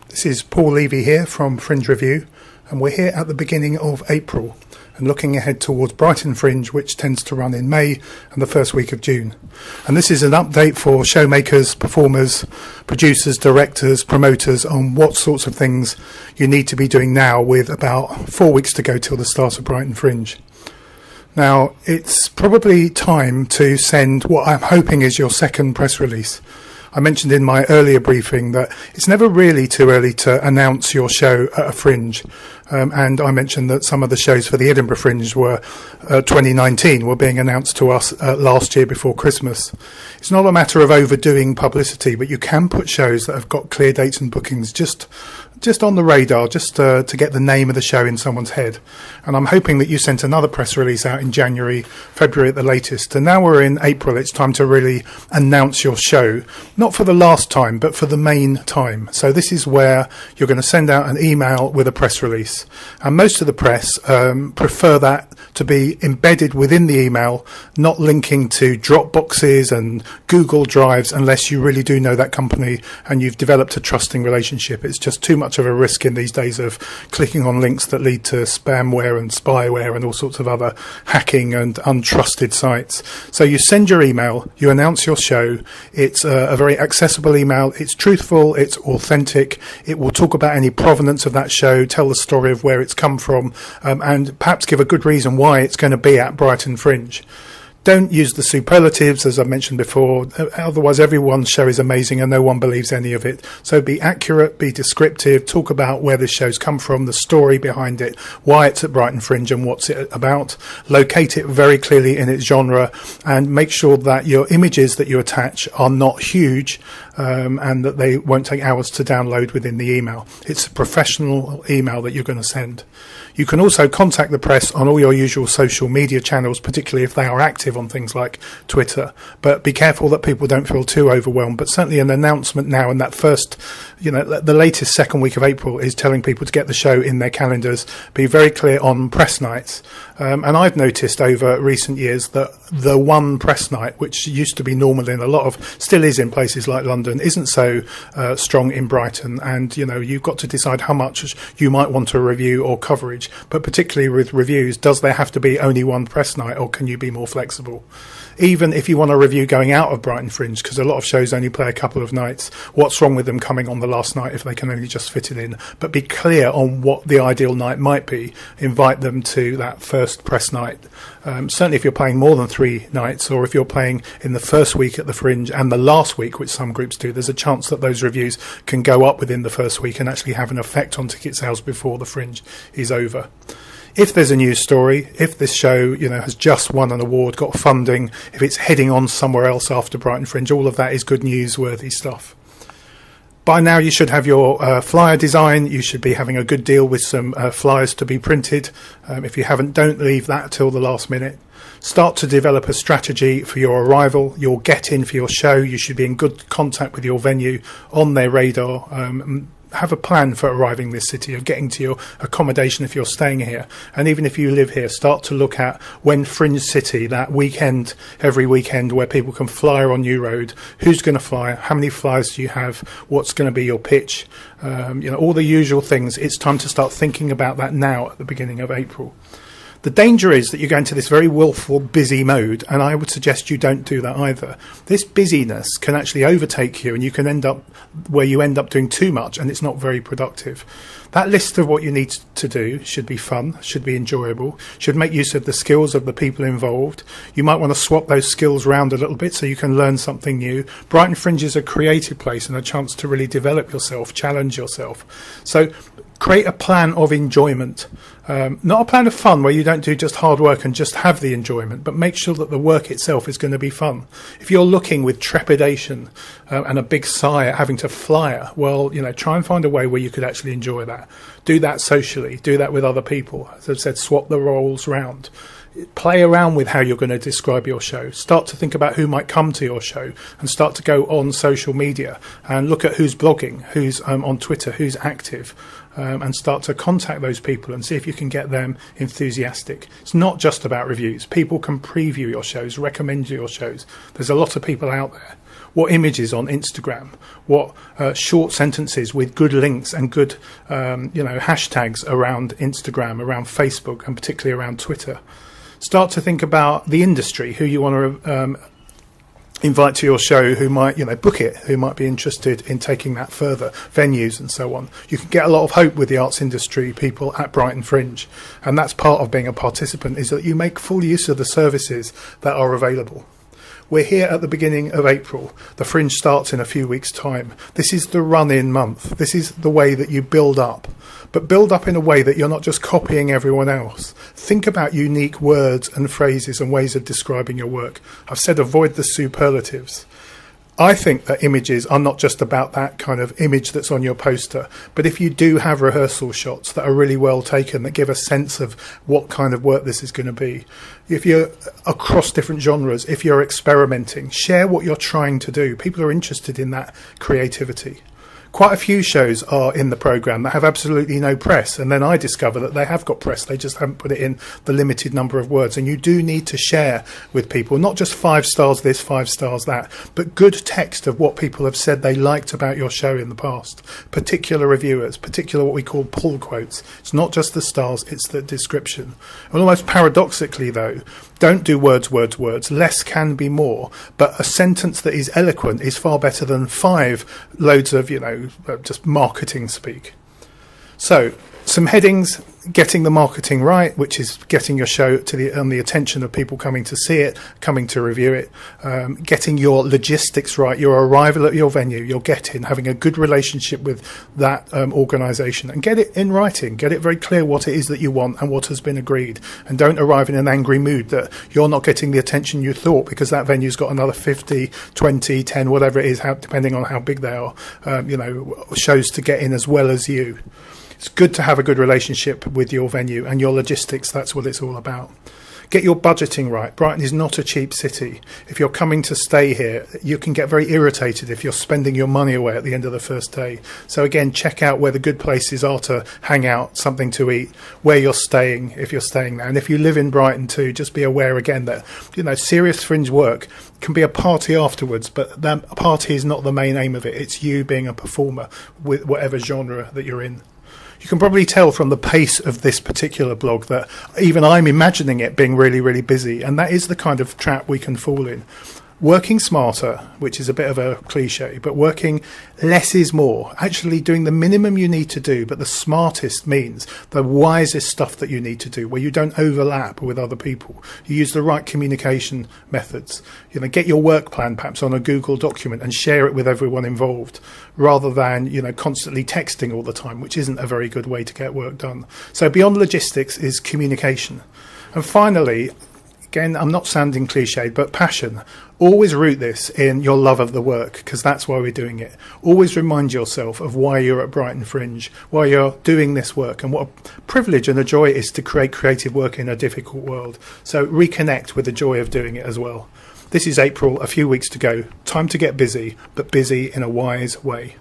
This is Paul Levy here from Fringe Review, and we're here at the beginning of April and looking ahead towards Brighton Fringe, which tends to run in May and the first week of June. And this is an update for showmakers, performers, producers, directors, promoters on what sorts of things you need to be doing now with about 4 weeks to go till the start of Brighton Fringe. Now, it's probably time to send what I'm hoping is your second press release. I mentioned in my earlier briefing that it's never really too early to announce your show at a Fringe. And I mentioned that some of the shows for the Edinburgh Fringe were 2019 were being announced to us last year before Christmas. It's not a matter of overdoing publicity, but you can put shows that have got clear dates and bookings just on the radar, just to get the name of the show in someone's head. And I'm hoping that you sent another press release out in January, February at the latest. And now we're in April, it's time to really announce your show, not for the last time, but for the main time. So this is where you're going to send out an email with a press release. And most of the press prefer that to be embedded within the email, not linking to Dropboxes and Google Drives unless you really do know that company and you've developed a trusting relationship. It's just too much of a risk in these days of clicking on links that lead to spamware and spyware and all sorts of other hacking and untrusted sites. So you send your email, you announce your show. It's a very accessible email. It's truthful, it's authentic. It will talk about any provenance of that show, tell the story of where it's come from, and perhaps give a good reason why it's going to be at Brighton Fringe. Don't use the superlatives, as I mentioned before, otherwise everyone's show is amazing and no one believes any of it. So be accurate, be descriptive, talk about where this show's come from, the story behind it, why it's at Brighton Fringe and what's it about. Locate it very clearly in its genre and make sure that your images that you attach are not huge and that they won't take hours to download within the email. It's a professional email that you're going to send. You can also contact the press on all your usual social media channels, particularly if they are active on things like Twitter. But be careful that people don't feel too overwhelmed. But certainly an announcement now in that first, the latest second week of April is telling people to get the show in their calendars. Be very clear on press nights. And I've noticed over recent years that the one press night, which used to be normal in a lot of, still is in places like London, isn't so strong in Brighton. And, you've got to decide how much you might want to review or coverage. But particularly with reviews, does there have to be only one press night or can you be more flexible? Even if you want a review going out of Brighton Fringe, because a lot of shows only play a couple of nights, what's wrong with them coming on the last night if they can only just fit it in? But be clear on what the ideal night might be. Invite them to that first press night. Certainly if you're playing more than 3 nights, or if you're playing in the first week at the Fringe and the last week, which some groups do, there's a chance that those reviews can go up within the first week and actually have an effect on ticket sales before the Fringe is over. If there's a news story, if this show, has just won an award, got funding, if it's heading on somewhere else after Brighton Fringe, all of that is good newsworthy stuff. By now you should have your flyer design. You should be having a good deal with some flyers to be printed. If you haven't, don't leave that till the last minute. Start to develop a strategy for your arrival, your get-in for your show. You should be in good contact with your venue, on their radar. Have a plan for arriving this city, of getting to your accommodation if you're staying here. And even if you live here, start to look at when Fringe City, that weekend, every weekend where people can flyer on New Road, who's going to fly, how many flyers do you have, what's going to be your pitch, all the usual things. It's time to start thinking about that now at the beginning of April. The danger is that you go into this very willful, busy mode, and I would suggest you don't do that either. This busyness can actually overtake you, and you can end up where you end up doing too much, and it's not very productive. That list of what you need to do should be fun, should be enjoyable, should make use of the skills of the people involved. You might want to swap those skills around a little bit so you can learn something new. Brighton Fringe is a creative place and a chance to really develop yourself, challenge yourself. So create a plan of enjoyment. Not a plan of fun where you don't do just hard work and just have the enjoyment, but make sure that the work itself is going to be fun. If you're looking with trepidation and a big sigh at having to flyer, well, try and find a way where you could actually enjoy that. Do that socially. Do that with other people. As I've said, swap the roles round. Play around with how you're going to describe your show. Start to think about who might come to your show and start to go on social media and look at who's blogging, who's on Twitter, who's active. And start to contact those people and see if you can get them enthusiastic. It's not just about reviews. People can preview your shows, recommend your shows. There's a lot of people out there. what images on Instagram, what short sentences with good links and good hashtags around Instagram, around Facebook, and particularly around Twitter. Start to think about the industry, who you want to invite to your show, who might book it, who might be interested in taking that further, venues and so on. You can get a lot of hope with the arts industry people at Brighton Fringe, and that's part of being a participant, is that you make full use of the services that are available. We're here at the beginning of April. The Fringe starts in a few weeks' time. This is the run-in month. This is the way that you build up. But build up in a way that you're not just copying everyone else. Think about unique words and phrases and ways of describing your work. I've said avoid the superlatives. I think that images are not just about that kind of image that's on your poster, but if you do have rehearsal shots that are really well taken, that give a sense of what kind of work this is going to be, if you're across different genres, if you're experimenting, share what you're trying to do. People are interested in that creativity. Quite a few shows are in the programme that have absolutely no press, and then I discover that they have got press, they just haven't put it in the limited number of words. And you do need to share with people, not just 5 stars this, 5 stars that, but good text of what people have said they liked about your show in the past. Particular reviewers, particular what we call pull quotes. It's not just the stars, it's the description. And almost paradoxically though, don't do words. Less can be more, but a sentence that is eloquent is far better than 5 loads of, just marketing speak. So, some headings: getting the marketing right, which is getting your show on the attention of people coming to see it, coming to review it. Getting your logistics right, your arrival at your venue, your get-in, having a good relationship with that organisation, and get it in writing. Get it very clear what it is that you want and what has been agreed. And don't arrive in an angry mood that you're not getting the attention you thought because that venue's got another 50, 20, 10, whatever it is, depending on how big they are, shows to get in as well as you. It's good to have a good relationship with your venue and your logistics. That's what it's all about. Get your budgeting right. Brighton is not a cheap city. If you're coming to stay here, you can get very irritated if you're spending your money away at the end of the first day. So again, check out where the good places are to hang out, something to eat, where you're staying, if you're staying there. And if you live in Brighton too, just be aware again that, serious Fringe work can be a party afterwards, but that party is not the main aim of it. It's you being a performer with whatever genre that you're in. You can probably tell from the pace of this particular blog that even I'm imagining it being really, really busy, and that is the kind of trap we can fall in. Working smarter, which is a bit of a cliche, but working less is more. Actually doing the minimum you need to do, but the smartest means the wisest stuff that you need to do, where you don't overlap with other people. You use the right communication methods. Get your work plan perhaps on a Google document and share it with everyone involved, rather than, constantly texting all the time, which isn't a very good way to get work done. So beyond logistics is communication. And finally, again, I'm not sounding cliched, but passion. Always root this in your love of the work, because that's why we're doing it. Always remind yourself of why you're at Brighton Fringe, why you're doing this work, and what a privilege and a joy it is to create creative work in a difficult world. So reconnect with the joy of doing it as well. This is April, a few weeks to go. Time to get busy, but busy in a wise way.